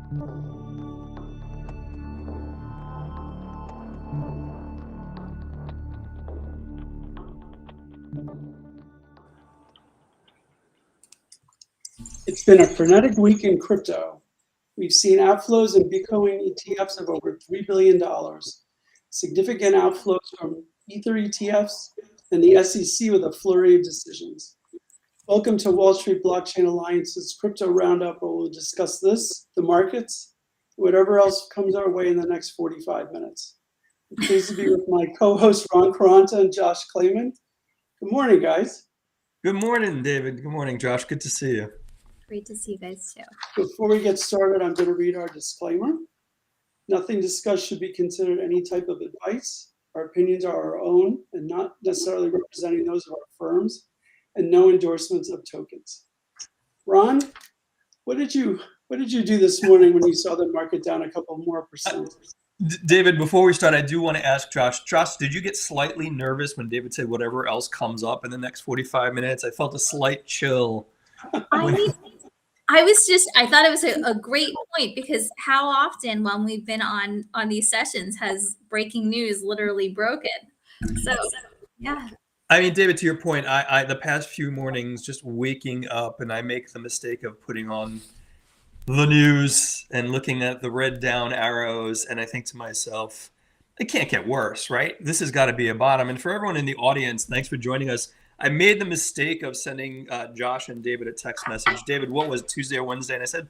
It's been a frenetic week in crypto. We've seen outflows in Bitcoin ETFs of over $3 billion, significant outflows from Ether ETFs, and the SEC with a flurry of decisions. Welcome to Wall Street Blockchain Alliance's Crypto Roundup, where we'll discuss this, the markets, whatever else comes our way in the next 45 minutes. I'm pleased to be with my co-hosts Ron Quaranta and Josh Klayman. Good morning, guys. Good morning, David. Good morning, Josh. Good to see you. Great to see you guys too. Before we get started, I'm going to read our disclaimer. Nothing discussed should be considered any type of advice. Our opinions are our own and not necessarily representing those of our firms, and no endorsements of tokens. Ron, what did you do this morning when you saw the market down a couple more percent? David, before we start, I do want to ask Josh. Josh, did you get slightly nervous when David said whatever else comes up in the next 45 minutes? I felt a slight chill. I thought it was a great point, because how often when we've been on these sessions has breaking news literally broken? So, yeah. I mean, David, to your point, I the past few mornings just waking up, and I make the mistake of putting on the news and looking at the red down arrows, and I think to myself, it can't get worse, right? This has got to be a bottom. And for everyone in the audience, thanks for joining us. I made the mistake of sending Josh and David a text message. David, what was it, Tuesday or Wednesday? And I said,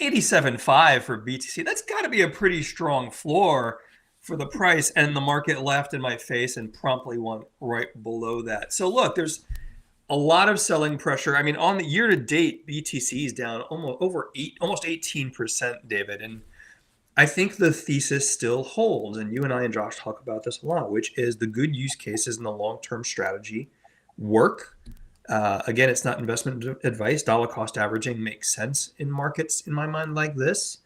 87.5 for BTC. That's got to be a pretty strong floor for the price. And the market laughed in my face and promptly went right below that. So look, there's a lot of selling pressure. I mean, on the year to date, BTC is down almost 18%, David. And I think the thesis still holds. And you and I and Josh talk about this a lot, which is the good use cases and the long-term strategy work. Again, it's not investment advice. Dollar cost averaging makes sense in markets, in my mind, like this.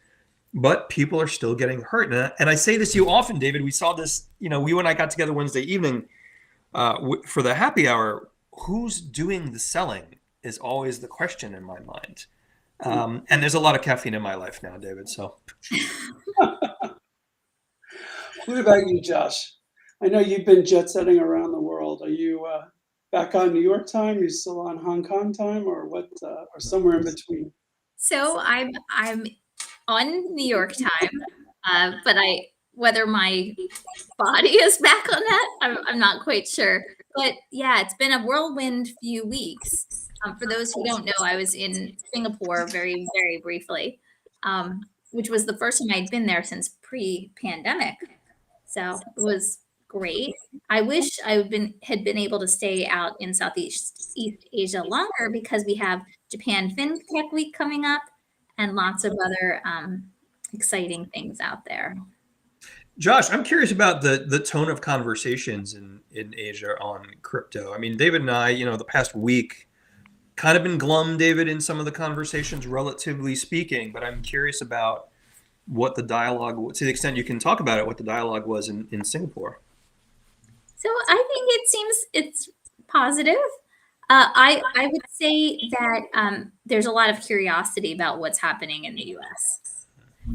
But people are still getting hurt. And I say this to you often, David. We saw this, you and I got together Wednesday evening for the happy hour. Who's doing the selling is always the question in my mind. And there's a lot of caffeine in my life now, David. So, What about you, Josh? I know you've been jet setting around the world. Are you back on New York time? Are you still on Hong Kong time, or what? Or somewhere in between? So I'm on New York time, but whether my body is back on that, I'm not quite sure. But yeah, it's been a whirlwind few weeks. For those who don't know, I was in Singapore very, very briefly, which was the first time I'd been there since pre-pandemic. So it was great. I wish I had been able to stay out in Southeast Asia longer, because we have Japan FinTech Week coming up and lots of other exciting things out there. Josh, I'm curious about the tone of conversations in Asia on crypto. I mean, David and I, the past week kind of been glum, David, in some of the conversations, relatively speaking, but I'm curious about what the dialogue, to the extent you can talk about it, what the dialogue was in Singapore. So I think it seems it's positive. I would say that there's a lot of curiosity about what's happening in the U.S.,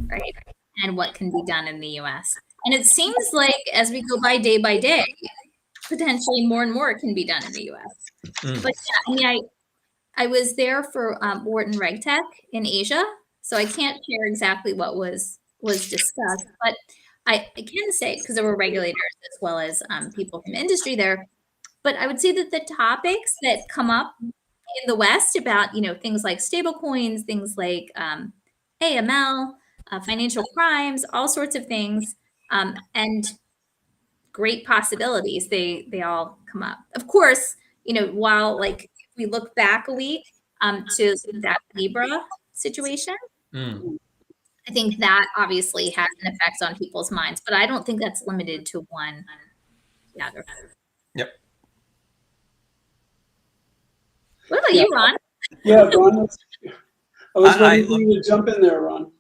right? And what can be done in the U.S. And it seems like as we go by day, potentially more and more can be done in the U.S. But yeah, I mean, I was there for Wharton RegTech in Asia, so I can't share exactly what was discussed, but I can say, because there were regulators as well as people from industry there, but I would say that the topics that come up in the West about, things like stablecoins, things like AML, financial crimes, all sorts of things, and great possibilities, they all come up. Of course, while if we look back a week to that Libra situation, I think that obviously has an effect on people's minds, but I don't think that's limited to one geography. Yep. What about you, Ron? Yeah, Ron. I was ready for you to jump in there, Ron.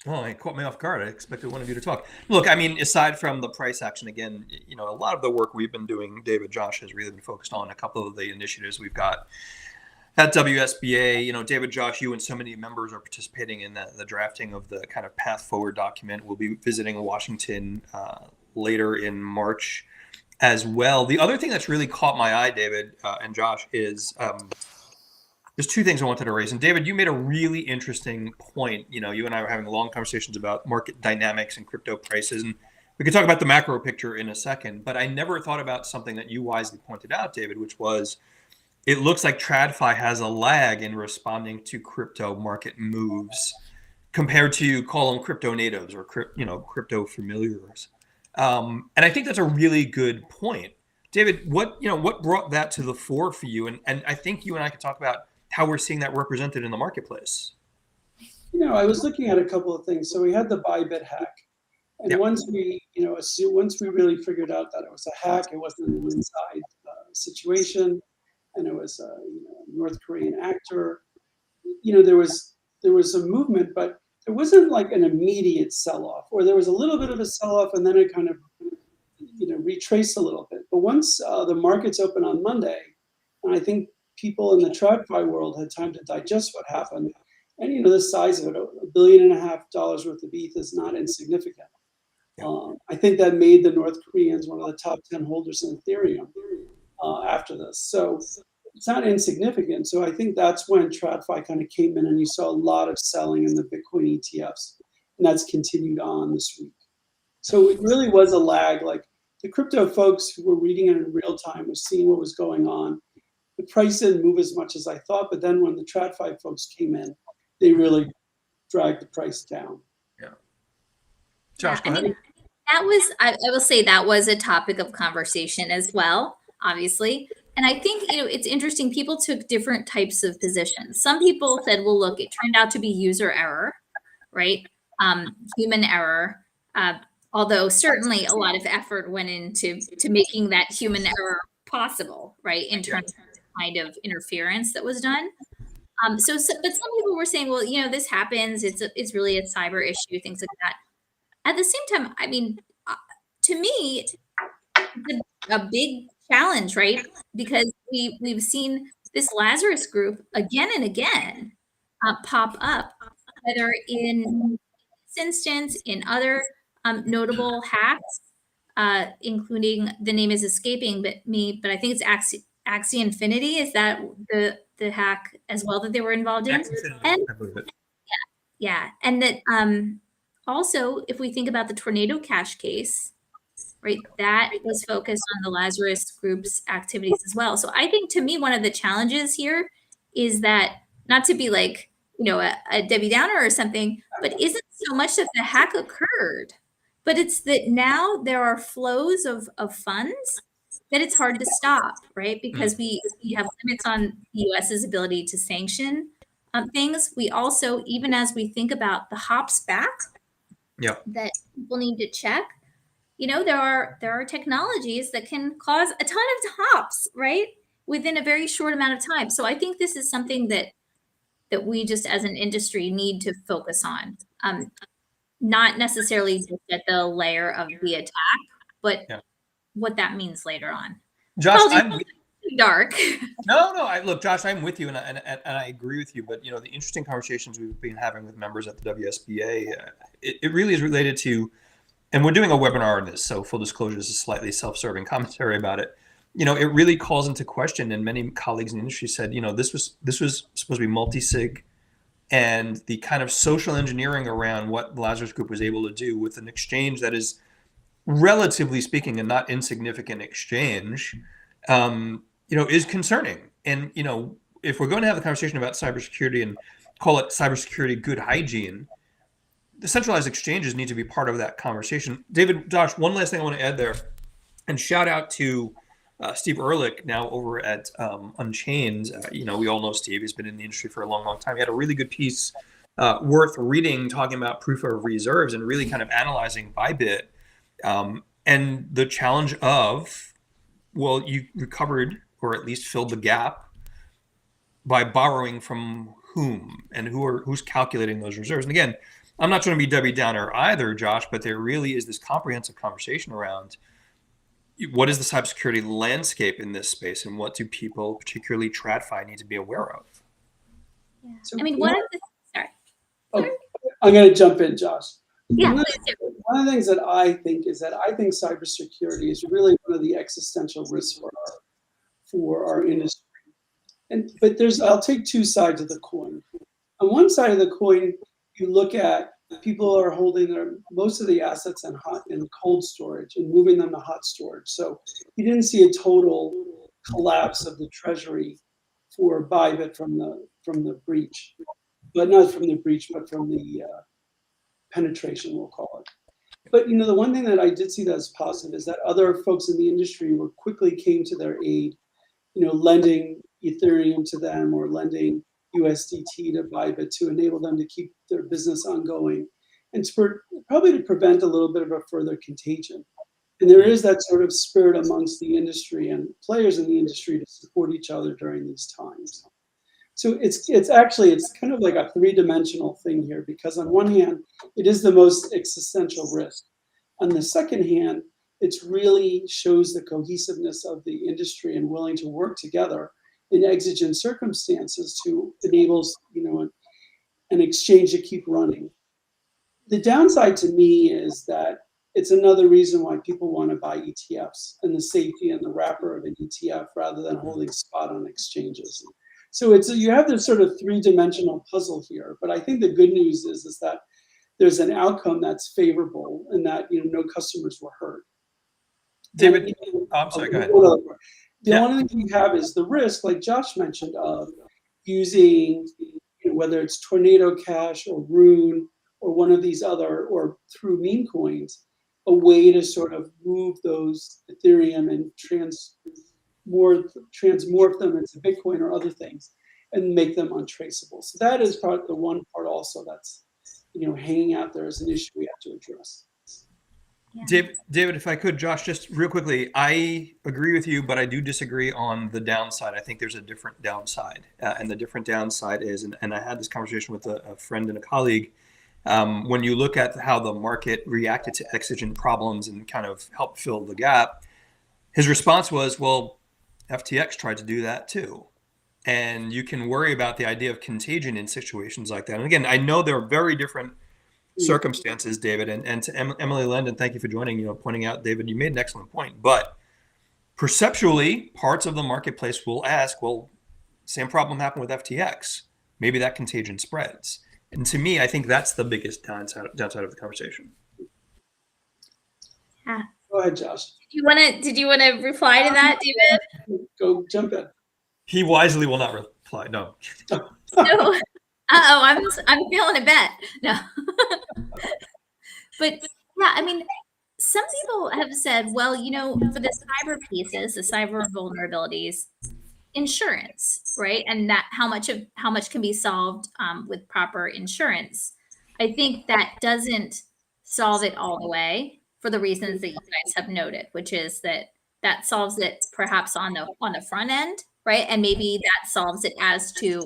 Well, it caught me off guard. I expected one of you to talk. Look, I mean, aside from the price action, again, a lot of the work we've been doing, David, Josh, has really been focused on a couple of the initiatives we've got at WSBA, David, Josh, you and so many members are participating in the drafting of the kind of path forward document. We'll be visiting Washington later in March as well. The other thing that's really caught my eye, David and Josh, is there's two things I wanted to raise. And David, you made a really interesting point. You and I were having long conversations about market dynamics and crypto prices. And we could talk about the macro picture in a second, but I never thought about something that you wisely pointed out, David, which was it looks like TradFi has a lag in responding to crypto market moves compared to call them crypto natives or crypto familiars. And I think that's a really good point. David, what brought that to the fore for you? And I think you and I could talk about how we're seeing that represented in the marketplace. I was looking at a couple of things. So we had the Bybit hack. And once we really figured out that it was a hack, it wasn't an inside situation, and it was a North Korean actor. There was a movement, but there wasn't like an immediate sell-off, or there was a little bit of a sell-off, and then it kind of retraced a little bit. But once the markets opened on Monday, and I think people in the TradFi world had time to digest what happened, and the size of it, $1.5 billion worth of ETH is not insignificant. I think that made the North Koreans one of the top 10 holders in Ethereum after this. So it's not insignificant. So I think that's when TradFi kind of came in, and you saw a lot of selling in the Bitcoin ETFs, and that's continued on this week. So it really was a lag. Like the crypto folks who were reading it in real time were seeing what was going on. The price didn't move as much as I thought, but then when the TradFi folks came in, they really dragged the price down. Yeah. Josh, go ahead. I will say that was a topic of conversation as well, obviously. And I think, it's interesting. People took different types of positions. Some people said, well, look, it turned out to be user error, right? Human error. Although certainly a lot of effort went into making that human error possible, right? In terms of the kind of interference that was done. But some people were saying, well, this happens. It's really a cyber issue, things like that. At the same time, I mean, to me, it's a big challenge, right? Because we've seen this Lazarus group again and again pop up, whether in this instance, in other notable hacks, including, the name is escaping me, but I think it's Axie Infinity. Is that the hack as well that they were involved in? And I believe it. yeah, and that also, if we think about the Tornado Cash case, right, that was focused on the Lazarus Group's activities as well. So I think, to me, one of the challenges here is that, not to be like, a Debbie Downer or something, but isn't so much that the hack occurred, but it's that now there are flows of funds that it's hard to stop, right? Because we have limits on the US's ability to sanction things. We also, even as we think about the hops back, that people need to check, there are technologies that can cause a ton of hops, right, within a very short amount of time. So I think this is something that we just as an industry need to focus on, not necessarily just at the layer of the attack, but what that means later on. Josh, I'm dark. No. Look, Josh, I'm with you, and I agree with you. But the interesting conversations we've been having with members at the WSBA, it really is related to, and we're doing a webinar on this, so full disclosure, this is slightly self-serving commentary about it. It really calls into question, and many colleagues in the industry said, this was supposed to be multi-sig, and the kind of social engineering around what the Lazarus Group was able to do with an exchange that is, relatively speaking, a not insignificant exchange, is concerning. And, if we're going to have the conversation about cybersecurity and call it cybersecurity good hygiene, the centralized exchanges need to be part of that conversation. David, Josh, one last thing I want to add there, and shout out to Steve Ehrlich, now over at Unchained. We all know Steve. He's been in the industry for a long, long time. He had a really good piece worth reading, talking about proof of reserves and really kind of analyzing Bybit and the challenge of, well, you recovered or at least filled the gap by borrowing from whom and who's calculating those reserves. And again, I'm not trying to be Debbie Downer either, Josh, but there really is this comprehensive conversation around, what is the cybersecurity landscape in this space, and what do people, particularly TradFi, need to be aware of? Yeah. So, I mean, you one know- of the sorry. Oh, I'm going to jump in, Josh. Yeah, One of, please do. one of the things that I think is that I think cybersecurity is really one of the existential risks for our industry. But I'll take two sides of the coin. On one side of the coin, you look at people are holding most of the assets in cold storage and moving them to hot storage. So you didn't see a total collapse of the treasury for Bybit from the breach, but not from the breach, but from the penetration, we'll call it. But the one thing that I did see that as positive is that other folks in the industry quickly came to their aid, lending Ethereum to them or lending USDT to Bybit to enable them to keep their business ongoing, and probably to prevent a little bit of a further contagion. And there is that sort of spirit amongst the industry and players in the industry to support each other during these times. So it's kind of like a three-dimensional thing here, because on one hand, it is the most existential risk. On the second hand, it really shows the cohesiveness of the industry and willing to work together in exigent circumstances to enable an exchange to keep running. The downside to me is that it's another reason why people want to buy ETFs and the safety and the wrapper of an ETF rather than holding spot on exchanges. So you have this sort of three-dimensional puzzle here. But I think the good news is that there's an outcome that's favorable and that no customers were hurt. David, I'm sorry, go ahead. The only thing we have is the risk, like Josh mentioned, of using whether it's Tornado Cash or Rune or one of these other, or through meme coins, a way to sort of move those Ethereum and transmorph them into Bitcoin or other things and make them untraceable. So that is the one part also that's hanging out there as an issue we have to address. Yeah. David, if I could, Josh, just real quickly, I agree with you, but I do disagree on the downside. I think there's a different downside, and the different downside is, and I had this conversation with a friend and a colleague, when you look at how the market reacted to exigent problems and kind of helped fill the gap, his response was, well, FTX tried to do that too. And you can worry about the idea of contagion in situations like that. And again, I know there are very different circumstances, David, and to Emily Landon, thank you for joining, pointing out, David, you made an excellent point. But perceptually, parts of the marketplace will ask, well, same problem happened with FTX. Maybe that contagion spreads. And to me, I think that's the biggest downside of the conversation. Yeah. Go ahead, Josh. Did you want to reply to that, David? Go jump in. He wisely will not reply. No. No. I'm feeling a bet. No. But yeah, I mean, some people have said, well, for the cyber pieces, the cyber vulnerabilities, insurance, right? And that how much can be solved with proper insurance. I think that doesn't solve it all the way for the reasons that you guys have noted, which is that solves it perhaps on the front end, right? And maybe that solves it as to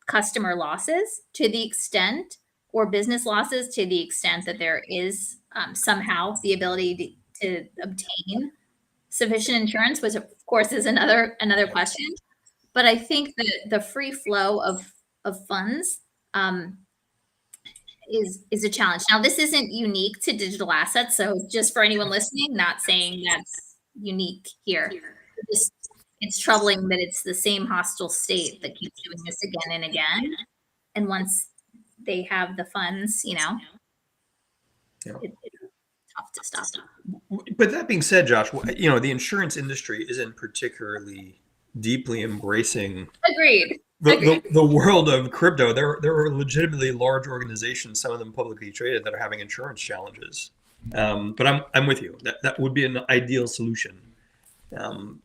customer losses to the extent, or business losses to the extent that there is somehow the ability to obtain sufficient insurance, which of course is another question. But I think that the free flow of funds is a challenge. Now, this isn't unique to digital assets. So just for anyone listening, not saying that's unique here. It's troubling that it's the same hostile state that keeps doing this again and again. And once they have the funds, it's tough to stop them. But that being said, Josh, the insurance industry isn't particularly deeply embracing Agreed. the world of crypto. There are legitimately large organizations, some of them publicly traded, that are having insurance challenges. But I'm with you. That would be an ideal solution. One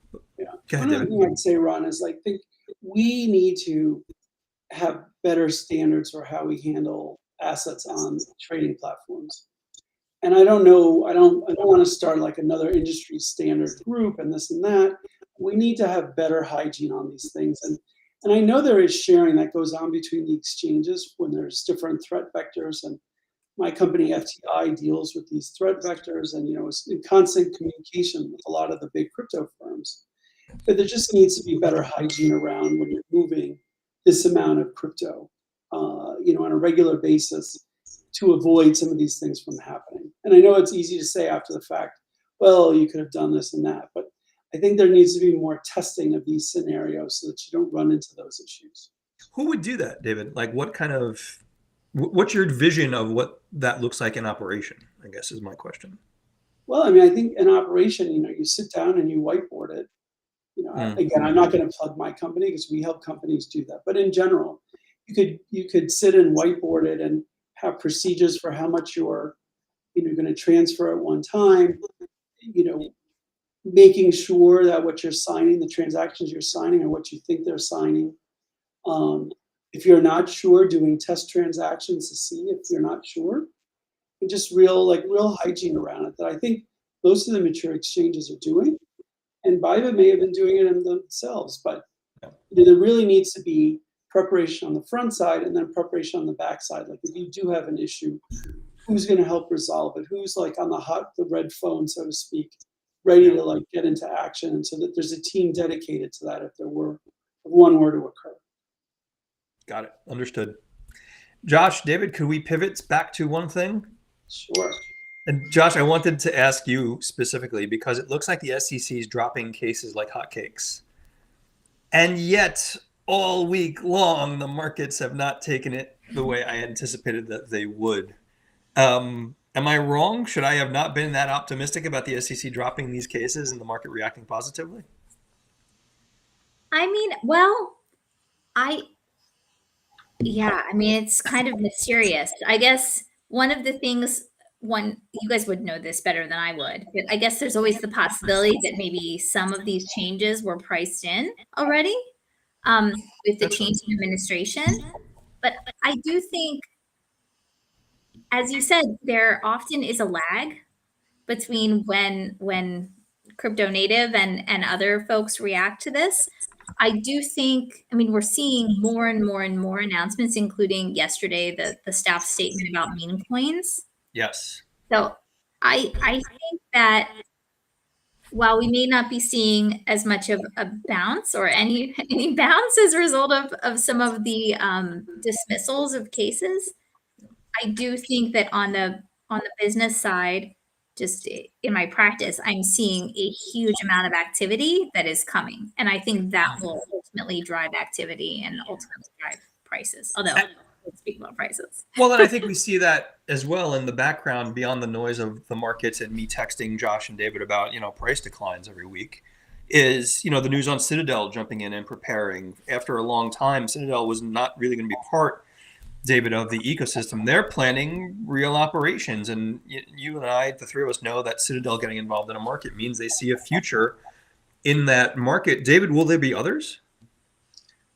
other thing I'd say, Ron, is I think we need to have better standards for how we handle assets on trading platforms. And I don't want to start like another industry standard group and this and that. We need to have better hygiene on these things. And I know there is sharing that goes on between the exchanges when there's different threat vectors and My company FTI deals with these threat vectors, and is in constant communication with a lot of the big crypto firms. But there just needs to be better hygiene around when you're moving this amount of crypto, on a regular basis, to avoid some of these things from happening. And I know it's easy to say after the fact, well, you could have done this and that, but I think there needs to be more testing of these scenarios so that you don't run into those issues. Who would do that, David? Like, what's your vision of what that looks like in operation, I guess is my question. Well, I mean, I think in operation, you sit down and you whiteboard it. Again, I'm not going to plug my company because we help companies do that. But in general, you could sit and whiteboard it and have procedures for how much you're going to transfer at one time. Making sure that what you're signing, the transactions you're signing, are what you think they're signing. If you're not sure, doing test transactions to see if you're not sure, and just real hygiene around it that I think most of the mature exchanges are doing. And Bybit may have been doing it themselves, but there really needs to be preparation on the front side and then preparation on the back side. Like if you do have an issue, who's going to help resolve it? Who's like on the red phone, so to speak, ready to get into action, and so that there's a team dedicated to that if one were to occur. Got it. Understood. Josh, David, could we pivot back to one thing? Sure. And Josh, I wanted to ask you specifically because it looks like the SEC is dropping cases like hotcakes. And yet, all week long, the markets have not taken it the way I anticipated that they would. Am I wrong? Should I have not been that optimistic about the SEC dropping these cases and the market reacting positively? I mean, it's kind of mysterious. I guess one of the things, you guys would know this better than I would, but I guess there's always the possibility that maybe some of these changes were priced in already with the change in administration. But I do think, as you said, there often is a lag between when crypto native and other folks react to this. I do think, we're seeing more and more and more announcements, including yesterday, the staff statement about meme coins. Yes. So I think that while we may not be seeing as much of a bounce or any bounce as a result of some of the dismissals of cases, I do think that on the business side, just in my practice, I'm seeing a huge amount of activity that is coming. And I think that will ultimately drive activity and ultimately drive prices. Although let's speak about prices. Well, and I think we see that as well in the background beyond the noise of the markets and me texting Josh and David about, price declines every week is, the news on Citadel jumping in and preparing. After a long time, Citadel was not really going to be part, David, of the ecosystem. They're planning real operations. And you and I, the three of us, know that Citadel getting involved in a market means they see a future in that market. David, will there be others?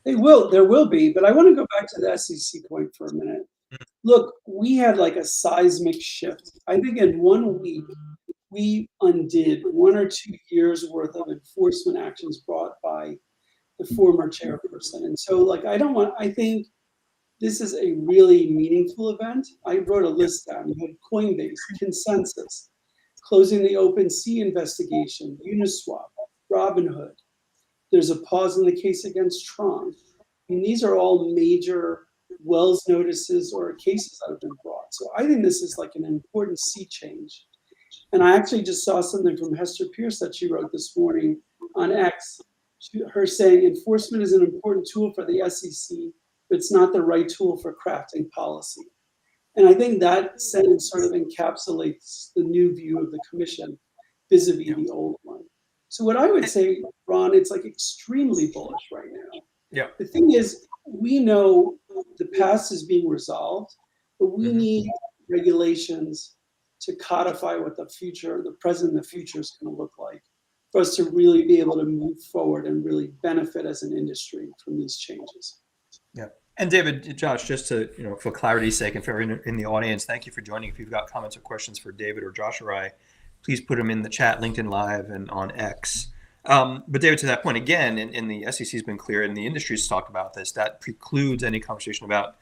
There will be, but I want to go back to the SEC point for a minute. Look, we had like a seismic shift. I think in 1 week, we undid 1 or 2 years worth of enforcement actions brought by the former chairperson. And so I think this is a really meaningful event. I wrote a list down. You had Coinbase, Consensus, closing the OpenSea investigation, Uniswap, Robinhood. There's a pause in the case against Tron. These are all major Wells notices or cases that have been brought. So I think this is like an important sea change. And I actually just saw something from Hester Pierce that she wrote this morning on X. Her saying enforcement is an important tool for the SEC, but it's not the right tool for crafting policy. And I think that sentence sort of encapsulates the new view of the commission vis-a-vis the old one. So what I would say, Ron, it's like extremely bullish right now. Yeah. The thing is, we know the past is being resolved, but we need regulations to codify what the present and the future is going to look like for us to really be able to move forward and really benefit as an industry from these changes. Yeah. And David, Josh, just to, for clarity's sake and for everyone in the audience, thank you for joining. If you've got comments or questions for David or Josh or I, please put them in the chat, LinkedIn Live and on X. But David, to that point, again, and the SEC has been clear and the industry's talked about this, that precludes any conversation about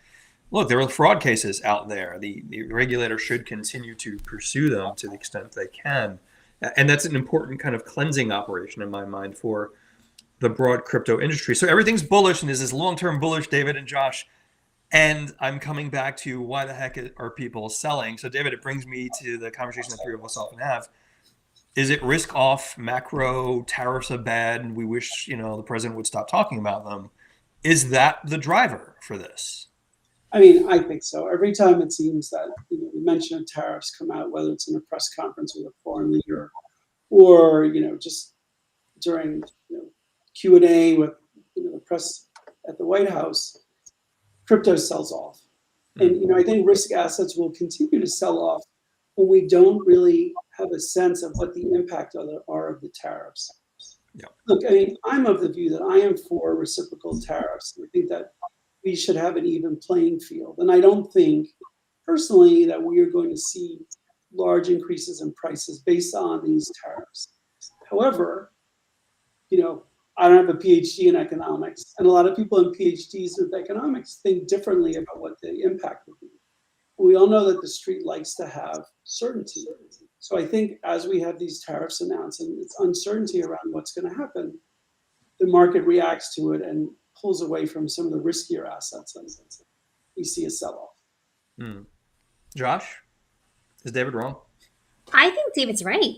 look, there are fraud cases out there. The regulator should continue to pursue them to the extent they can. And that's an important kind of cleansing operation in my mind for the broad crypto industry. So everything's bullish and is this long-term bullish, David and Josh. And I'm coming back to why the heck are people selling? So David, it brings me to the conversation that three of us often have. Is it risk off? Macro tariffs are bad and we wish, the president would stop talking about them. Is that the driver for this? I mean, I think so. Every time it seems that the mention of tariffs come out, whether it's in a press conference with a foreign leader or just during Q&A with the press at the White House, crypto sells off. And I think risk assets will continue to sell off when we don't really have a sense of what the impact are of the tariffs. Yeah. Look, I mean, I'm of the view that I am for reciprocal tariffs. I think that we should have an even playing field. And I don't think, personally, that we are going to see large increases in prices based on these tariffs. However, I don't have a PhD in economics, and a lot of people in PhDs with economics think differently about what the impact would be. We all know that the street likes to have certainty. So I think as we have these tariffs announced and it's uncertainty around what's going to happen, the market reacts to it and pulls away from some of the riskier assets, and we see a sell-off. Josh, is David wrong? I think David's right.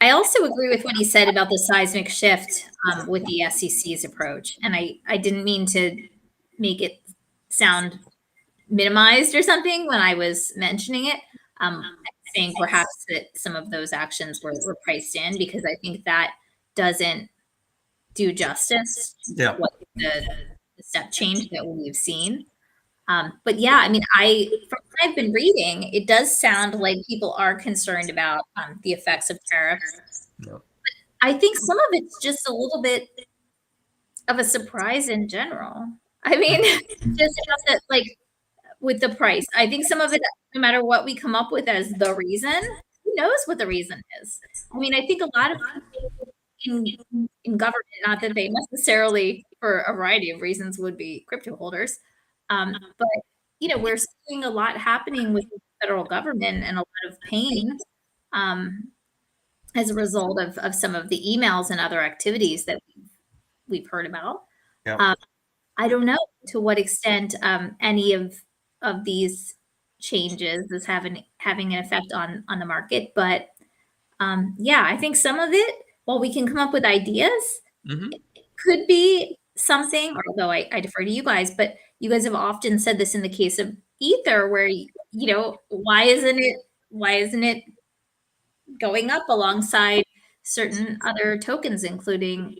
I also agree with what he said about the seismic shift with the SEC's approach. And I didn't mean to make it sound minimized or something when I was mentioning it. Saying perhaps that some of those actions were priced in, because I think that doesn't do justice to what the step change that we've seen. But yeah, I mean, from what I've been reading, it does sound like people are concerned about the effects of tariffs. No. But I think some of it's just a little bit of a surprise in general. I mean, just that, like with the price, I think some of it, no matter what we come up with as the reason, who knows what the reason is? I mean, I think a lot of people in government, not that they necessarily, for a variety of reasons, would be crypto holders. But we're seeing a lot happening with the federal government and a lot of pain as a result of some of the emails and other activities that we've heard about. Yeah. I don't know to what extent any of these changes is having an effect on the market, but I think some of it, while we can come up with ideas, it could be something. Although I defer to you guys, but you guys have often said this in the case of Ether, where why isn't it going up alongside certain other tokens, including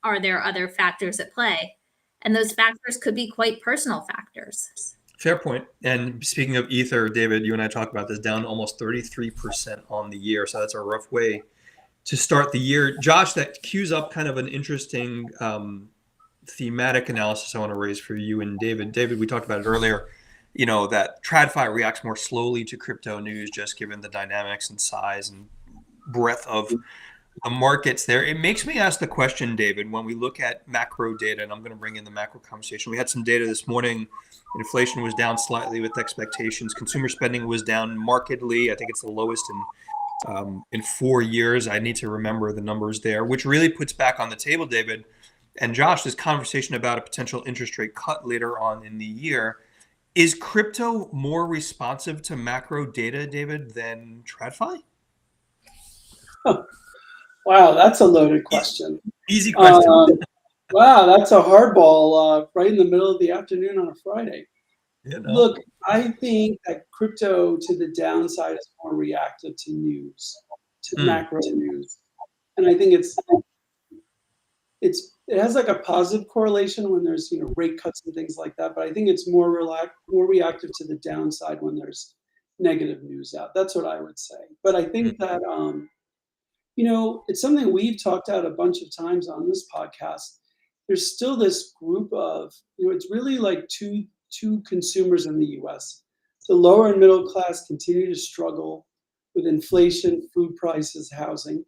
are there other factors at play? And those factors could be quite personal factors. Fair point. And speaking of Ether, David, you and I talked about this, down almost 33% on the year. So that's a rough way to start the year. Josh, that cues up kind of an interesting thematic analysis I want to raise for you and David. David, we talked about it earlier, that TradFi reacts more slowly to crypto news, just given the dynamics and size and breadth of the markets there. It makes me ask the question, David, when we look at macro data, and I'm going to bring in the macro conversation. We had some data this morning. Inflation was down slightly with expectations. Consumer spending was down markedly. I think it's the lowest in 4 years. I need to remember the numbers there, which really puts back on the table, David and Josh, this conversation about a potential interest rate cut later on in the year. Is crypto more responsive to macro data, David, than TradFi? Wow, that's a loaded question. Easy question. Wow, that's a hardball right in the middle of the afternoon on a Friday. Look, I think that crypto to the downside is more reactive to news, to macro news. And I think it has like a positive correlation when there's rate cuts and things like that, but I think it's more reactive to the downside when there's negative news out. That's what I would say. But I think that it's something we've talked about a bunch of times on this podcast. There's still this group of it's really like two consumers in the U.S. The lower and middle class continue to struggle with inflation, food prices, housing,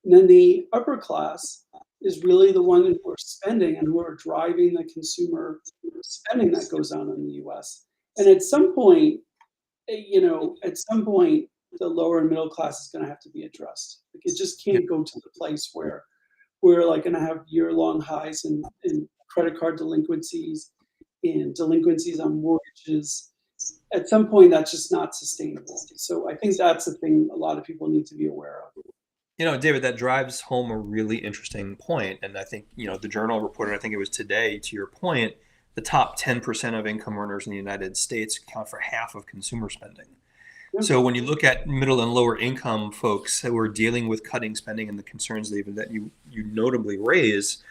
and then the upper class is really the one who are spending and who are driving the consumer spending that goes on in the US. And at some point, the lower and middle class is going to have to be addressed. Like it just Yeah. can't go to the place where we're like going to have year-long highs in credit card delinquencies and delinquencies on mortgages. At some point, that's just not sustainable. So I think that's the thing a lot of people need to be aware of. David, that drives home a really interesting point. And I think, the Journal reported, I think it was today, to your point, the top 10% of income earners in the United States account for half of consumer spending. Yeah. So when you look at middle and lower income folks who are dealing with cutting spending and the concerns, David, that you notably raise,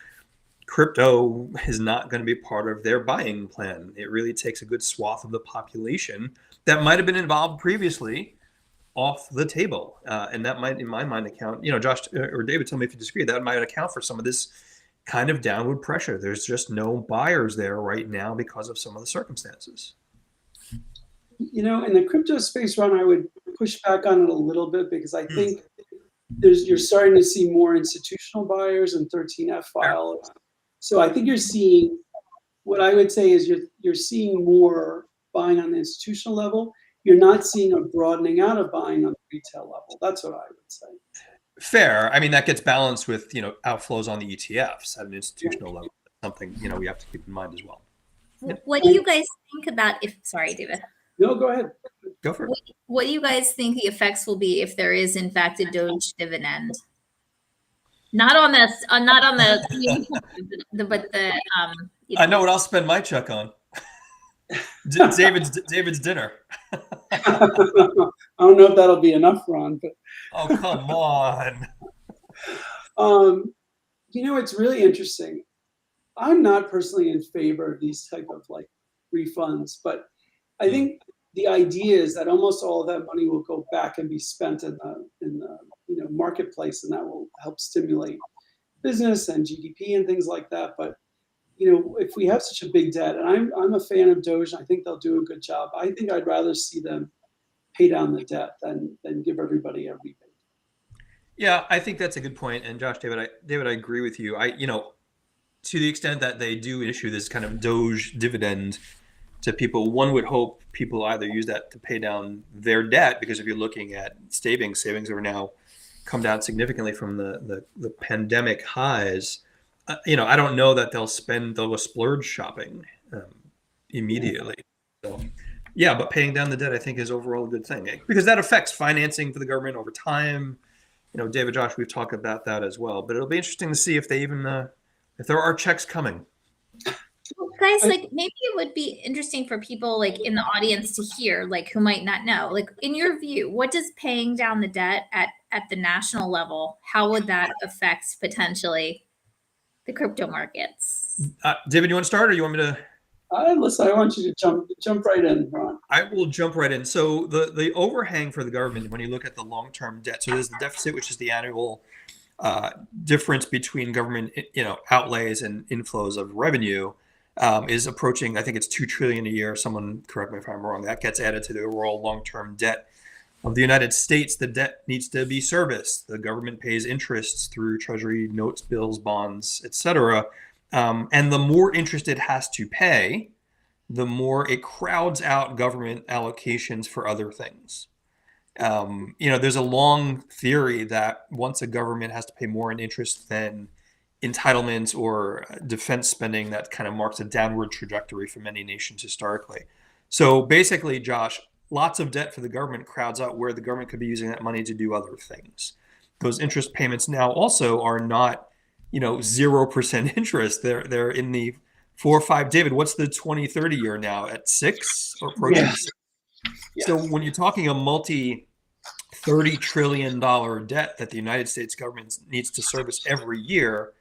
crypto is not going to be part of their buying plan. It really takes a good swath of the population that might have been involved previously off the table. And that might, in my mind, account, Josh or David, tell me if you disagree, that might account for some of this kind of downward pressure. There's just no buyers there right now because of some of the circumstances. In the crypto space, Ron, I would push back on it a little bit because I think you're starting to see more institutional buyers and 13F files. So I think you're seeing, what I would say is you're seeing more buying on the institutional level. You're not seeing a broadening out of buying on the retail level. That's what I would say. Fair. I mean, that gets balanced with, outflows on the ETFs at an institutional level. Something, we have to keep in mind as well. What do you guys think about sorry, David. No, go ahead. Go for it. What do you guys think the effects will be if there is in fact a Doge dividend? Not on the but the I know what I'll spend my check on. David's dinner. I don't know if that'll be enough, Ron, but oh, come on. It's really interesting. I'm not personally in favor of these type of refunds, but I think the idea is that almost all of that money will go back and be spent in the marketplace, and that will help stimulate business and GDP and things like that. But if we have such a big debt, and I'm a fan of Doge, and I think they'll do a good job. I think I'd rather see them pay down the debt than give everybody a rebate. Yeah, I think that's a good point. And Josh, David, I agree with you. To the extent that they do issue this kind of Doge dividend to people, one would hope people either use that to pay down their debt, because if you're looking at savings are now come down significantly from the pandemic highs. I don't know that they'll go splurge shopping immediately. So, yeah, but paying down the debt, I think, is overall a good thing, because that affects financing for the government over time. David, Josh, we've talked about that as well. But it'll be interesting to see if they even if there are checks coming. Well, guys, maybe it would be interesting for people in the audience to hear, who might not know. In your view, what does paying down the debt at the national level, how would that affect potentially the crypto markets? David, you want to start, or you want me to? Listen, I want you to jump right in, Ron. I will jump right in. So the overhang for the government, when you look at the long-term debt, so there's the deficit, which is the annual difference between government outlays and inflows of revenue, is approaching, I think it's $2 trillion a year. Someone correct me if I'm wrong. That gets added to the overall long-term debt of the United States. The debt needs to be serviced. The government pays interests through treasury notes, bills, bonds, etc. And the more interest it has to pay, the more it crowds out government allocations for other things. There's a long theory that once a government has to pay more in interest than entitlements or defense spending, that kind of marks a downward trajectory for many nations historically. So basically, Josh, lots of debt for the government crowds out where the government could be using that money to do other things. Those interest payments now also are not 0% interest. They're in the 4 or 5. David, what's the 2030 year now, at 6 or approaching? Yeah. 6? Yes. So when you're talking a multi-$30 trillion debt that the United States government needs to service every year,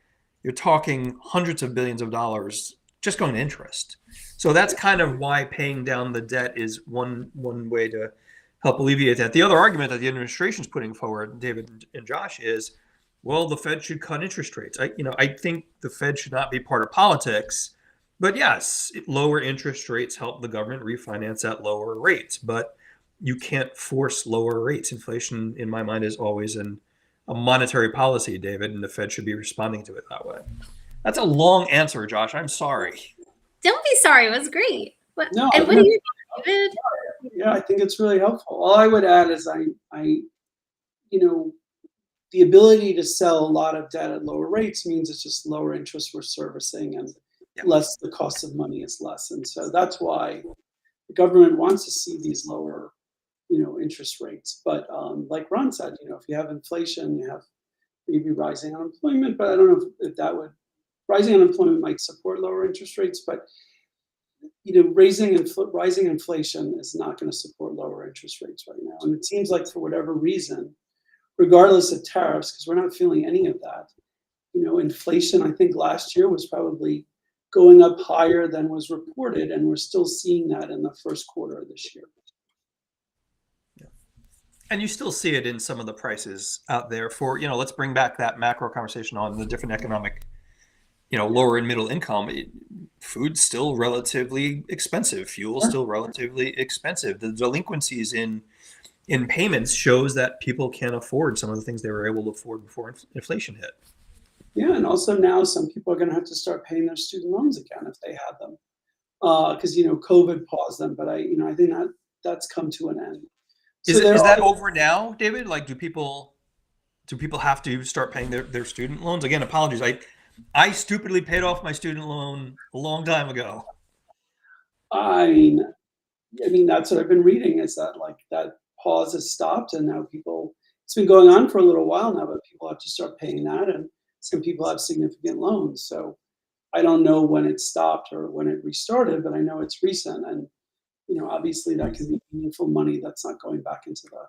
you're talking hundreds of billions of dollars just going to interest. So that's kind of why paying down the debt is one way to help alleviate that. The other argument that the administration is putting forward, David and Josh, is, well, the Fed should cut interest rates. I think the Fed should not be part of politics, but yes, lower interest rates help the government refinance at lower rates, but you can't force lower rates. Inflation, in my mind, is always an a monetary policy, David, and the Fed should be responding to it that way. That's a long answer, Josh. I'm sorry. Don't be sorry. It was great. No, and what do you think, David? Yeah, I think it's really helpful. All I would add is the ability to sell a lot of debt at lower rates means it's just lower interest we're servicing, and less, the cost of money is less. And so that's why the government wants to see these lower, interest rates. But like Ron said, if you have inflation, you have maybe rising unemployment, but I don't know if that would, rising unemployment might support lower interest rates, but rising inflation is not going to support lower interest rates right now. And it seems like for whatever reason, regardless of tariffs, because we're not feeling any of that, inflation, I think last year was probably going up higher than was reported, and we're still seeing that in the first quarter of this year. Yeah. And you still see it in some of the prices out there for, let's bring back that macro conversation on the different economic, lower and middle income. Food's still relatively expensive. Fuel's still relatively expensive. The delinquencies in payments shows that people can't afford some of the things they were able to afford before inflation hit. Yeah, and also now some people are going to have to start paying their student loans again if they have them, because COVID paused them. But I think that's come to an end. Is that over now, David? Like, do people have to start paying their student loans again? Apologies, I stupidly paid off my student loan a long time ago. I mean that's what I've been reading, is that that pause has stopped, and now it's been going on for a little while now, but people have to start paying that, and some people have significant loans. So I don't know when it stopped or when it restarted, but I know it's recent, and obviously that can be meaningful money that's not going back into the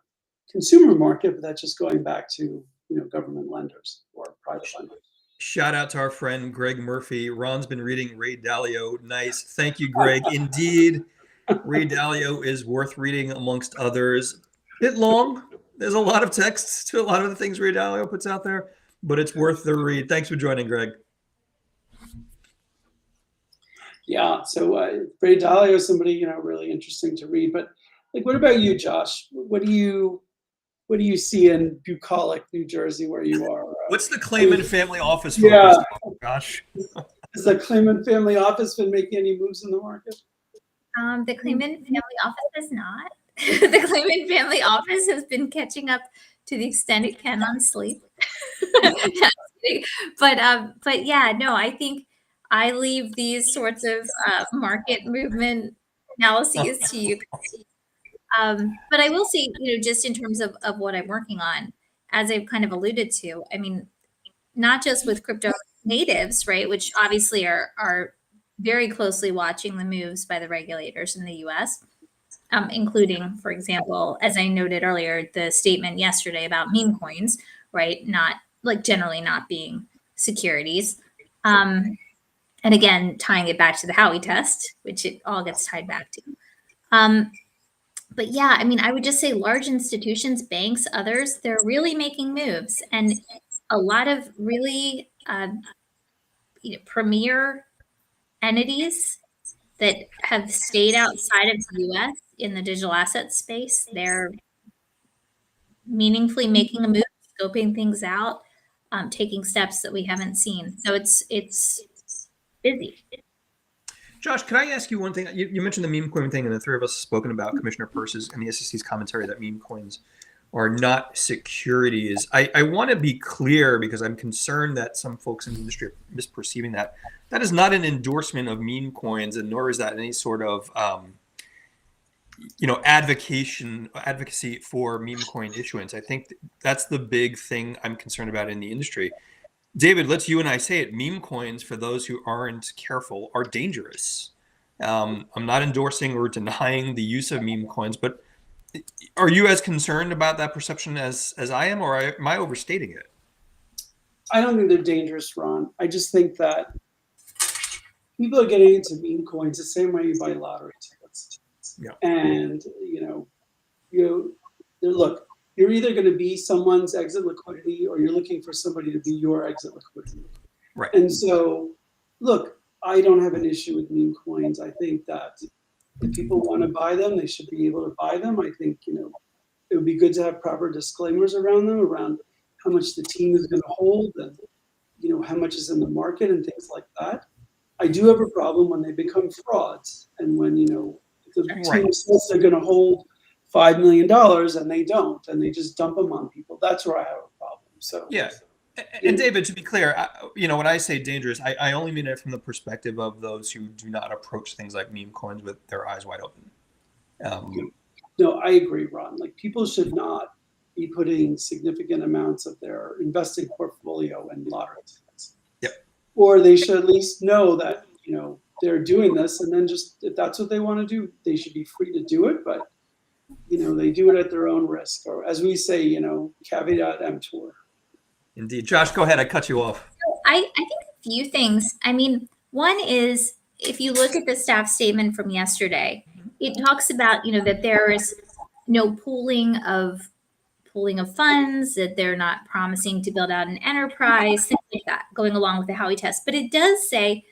consumer market, but that's just going back to government lenders or private lenders. Shout out to our friend Greg Murphy. Ron's been reading Ray Dalio. Nice. Thank you, Greg. Indeed, Ray Dalio is worth reading amongst others. Bit long. There's a lot of texts to a lot of the things Ray Dalio puts out there, but it's worth the read. Thanks for joining, Greg. Yeah, so Ray Dalio is somebody really interesting to read. But what about you, Josh? What do you see in bucolic, New Jersey, where you are? What's the Klayman family office focused on, Josh? Has the Klayman family office been making any moves in the market? The Klayman family office has not. The Klayman family office has been catching up to the extent it can on sleep. But yeah, no, I think I leave these sorts of market movement analyses to you. But I will say, just in terms of what I'm working on, as I've kind of alluded to, I mean, not just with crypto natives, right, which obviously are very closely watching the moves by the regulators in the US, including, for example, as I noted earlier, the statement yesterday about meme coins, right, not generally not being securities. And again, tying it back to the Howey test, which it all gets tied back to. But yeah, I mean, I would just say large institutions, banks, others, they're really making moves, and a lot of really premier entities that have stayed outside of the US in the digital asset space, they're meaningfully making a move, scoping things out, taking steps that we haven't seen. So it's busy. Josh, can I ask you one thing? You mentioned the meme coin thing, and the three of us have spoken about Commissioner Peirce's and the SEC's commentary that meme coins are not securities. I want to be clear, because I'm concerned that some folks in the industry are misperceiving that. That is not an endorsement of meme coins, and nor is that any sort of advocacy for meme coin issuance. I think that's the big thing I'm concerned about in the industry. David, let's you and I say it. Meme coins, for those who aren't careful, are dangerous. I'm not endorsing or denying the use of meme coins, but are you as concerned about that perception as I am, or am I overstating it? I don't think they're dangerous, Ron. I just think that people are getting into meme coins the same way you buy lottery tickets. Yeah. And look, you're either going to be someone's exit liquidity, or you're looking for somebody to be your exit liquidity. Right. And so, look, I don't have an issue with meme coins. I think that if people want to buy them, they should be able to buy them. I think, it would be good to have proper disclaimers around them, around how much the team is going to hold, and how much is in the market and things like that. I do have a problem when they become frauds, and when the team says they're going to hold $5 million and they don't, and they just dump them on people. That's where I have a problem. So yeah. And David, to be clear, when I say dangerous, I only mean it from the perspective of those who do not approach things like meme coins with their eyes wide open. No, I agree, Ron. Like, people should not be putting significant amounts of their investing portfolio in lottery tickets. Yep. Or they should at least know that they're doing this, and then just if that's what they want to do, they should be free to do it. But they do it at their own risk, or as we say, caveat emptor. Indeed. Josh, go ahead. I cut you off. I think a few things. I mean, one is, if you look at the staff statement from yesterday, it talks about, that there is no pooling of funds, that they're not promising to build out an enterprise, things like that, going along with the Howey test. But it does say,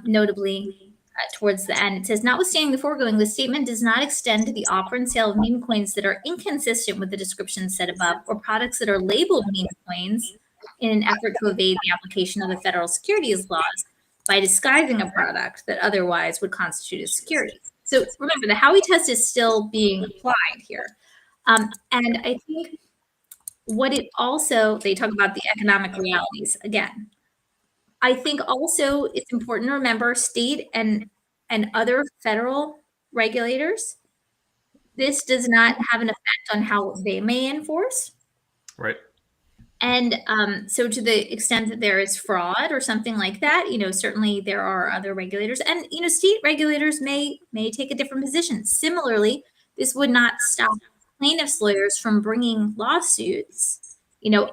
notably, towards the end, it says, notwithstanding the foregoing, the statement does not extend to the offer and sale of meme coins that are inconsistent with the description set above, or products that are labeled meme coins in an effort to evade the application of the federal securities laws by disguising a product that otherwise would constitute a security. So remember, the Howey test is still being applied here. And I think what it also, they talk about the economic realities again. I think also it's important to remember state and other federal regulators, this does not have an effect on how they may enforce. Right. And so to the extent that there is fraud or something like that, certainly there are other regulators, and, state regulators may take a different position. Similarly, this would not stop plaintiffs' lawyers from bringing lawsuits,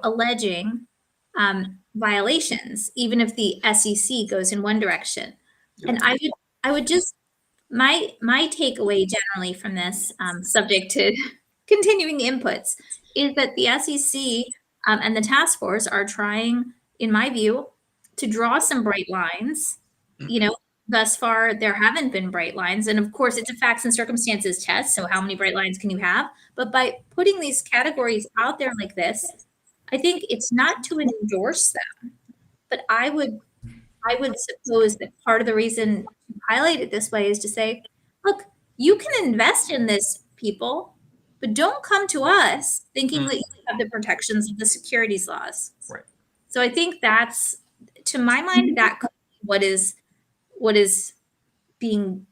alleging violations, even if the SEC goes in one direction. And I would just, my takeaway generally from this, subject to continuing inputs, is that the SEC and the task force are trying, in my view, to draw some bright lines. Thus far, there haven't been bright lines. And of course, it's a facts and circumstances test. So how many bright lines can you have? But by putting these categories out there like this, I think it's not to endorse them, but I would suppose that part of the reason to highlight it this way is to say, look, you can invest in this, people, but don't come to us thinking that you have the protections of the securities laws. Right. So I think that's, to my mind, that could be what is being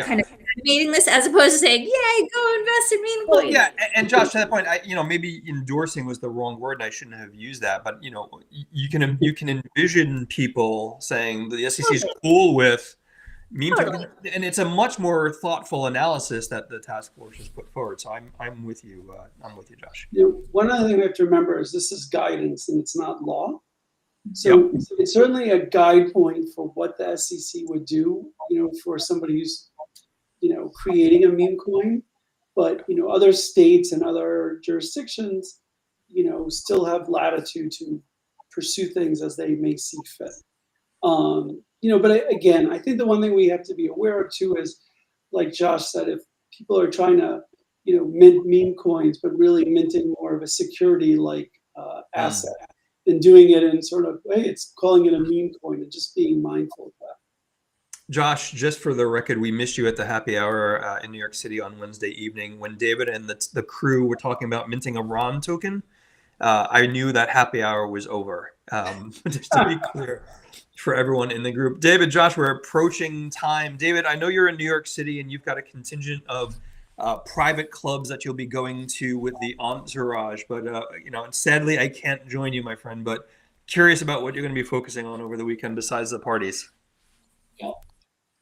kind of activating this, as opposed to saying, "Yay, go invest in meme coins." Yeah, and Josh, to that point, maybe endorsing was the wrong word, and I shouldn't have used that. But you can envision people saying the SEC is cool with meme tokens, and it's a much more thoughtful analysis that the task force has put forward. So I'm with you. I'm with you, Josh. One other thing we have to remember is this is guidance and it's not law. So it's certainly a guide point for what the SEC would do, for somebody who's, creating a meme coin. But, other states and other jurisdictions, still have latitude to pursue things as they may see fit. But again, I think the one thing we have to be aware of too is, like Josh said, if people are trying to, mint meme coins, but really minting more of a security like asset, and doing it in sort of, hey, it's calling it a meme coin, and just being mindful of that. Josh, just for the record, we missed you at the happy hour in New York City on Wednesday evening when David and the crew were talking about minting a Ron token. I knew that happy hour was over, just to be clear for everyone in the group. David, Josh, we're approaching time. David, I know you're in New York City and you've got a contingent of private clubs that you'll be going to with the entourage, but sadly I can't join you, my friend, but curious about what you're going to be focusing on over the weekend besides the parties. Yeah.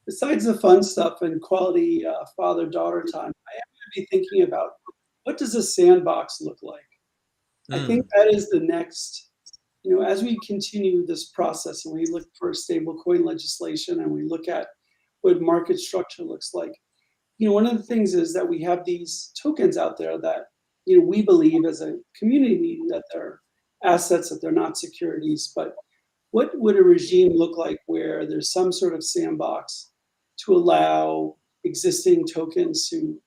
Besides the fun stuff and quality father-daughter time, I am going to be thinking about, what does a sandbox look like? I think that is the next, as we continue this process and we look for stablecoin legislation and we look at what market structure looks like, one of the things is that we have these tokens out there that, we believe as a community that they're assets, that they're not securities. But what would a regime look like where there's some sort of sandbox to allow existing tokens to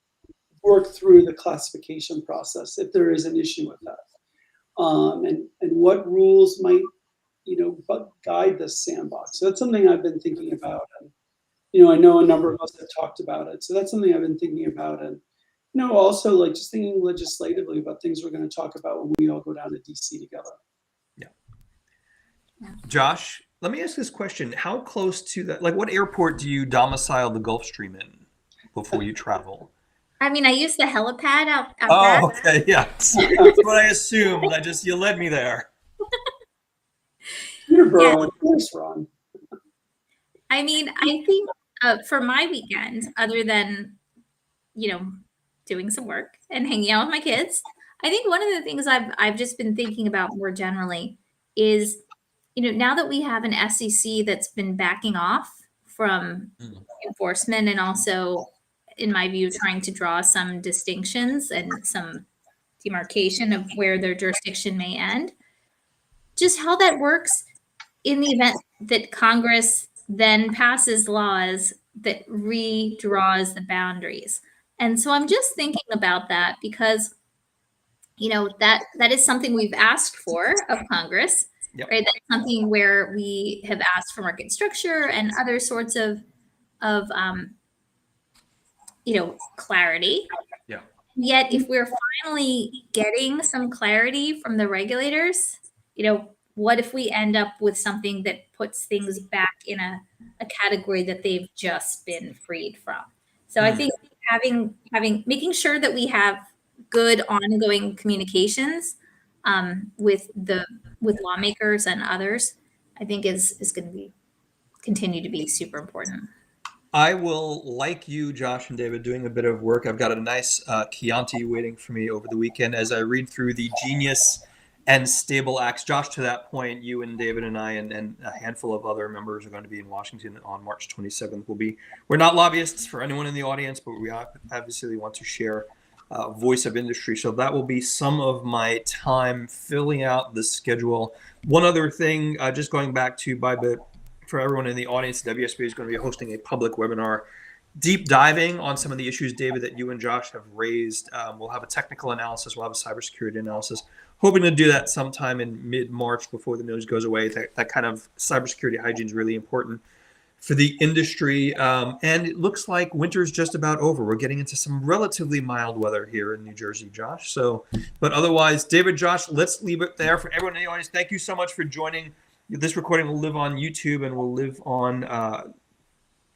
work through the classification process if there is an issue with that? and what rules might, guide this sandbox. So that's something I've been thinking about. And, I know a number of us have talked about it. So that's something I've been thinking about. And, also like just thinking legislatively about things we're going to talk about when we all go down to DC together. Yeah. Josh, let me ask this question. How close to that, like what airport do you domicile the Gulfstream in before you travel? I mean, I use the helipad out back. Oh, okay, yeah. That's what I assumed. You led me there. Peterborough, of course, Ron. I mean, I think for my weekend, other than, doing some work and hanging out with my kids, I think one of the things I've just been thinking about more generally is, now that we have an SEC that's been backing off from enforcement and also, in my view, trying to draw some distinctions and some demarcation of where their jurisdiction may end, just how that works in the event that Congress then passes laws that redraws the boundaries. And so I'm just thinking about that because, that is something we've asked for of Congress, Yep. right? That's something where we have asked for market structure and other sorts of clarity. Yeah. Yet if we're finally getting some clarity from the regulators, what if we end up with something that puts things back in a category that they've just been freed from? So I think making sure that we have good ongoing communications with lawmakers and others, I think is going to continue to be super important. I will, like you, Josh and David, doing a bit of work. I've got a nice Chianti waiting for me over the weekend as I read through the Genius and Stable Acts. Josh, to that point, you and David and I and a handful of other members are going to be in Washington on March 27th. We're not lobbyists for anyone in the audience, but we obviously want to share voice of industry. So that will be some of my time filling out the schedule. One other thing, just going back to Bybit, for everyone in the audience, WSBA is going to be hosting a public webinar deep diving on some of the issues, David, that you and Josh have raised. We'll have a technical analysis. We'll have a cybersecurity analysis. Hoping to do that sometime in mid-March before the news goes away. That kind of cybersecurity hygiene is really important for the industry. And it looks like winter's just about over. We're getting into some relatively mild weather here in New Jersey, Josh. But otherwise, David, Josh, let's leave it there. For everyone in the audience, thank you so much for joining. This recording will live on YouTube and will live on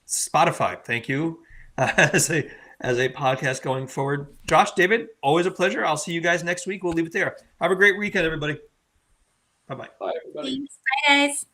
Spotify. Thank you as a podcast going forward. Josh, David, always a pleasure. I'll see you guys next week. We'll leave it there. Have a great weekend, everybody. Bye-bye. Bye, everybody. Thanks. Bye, guys.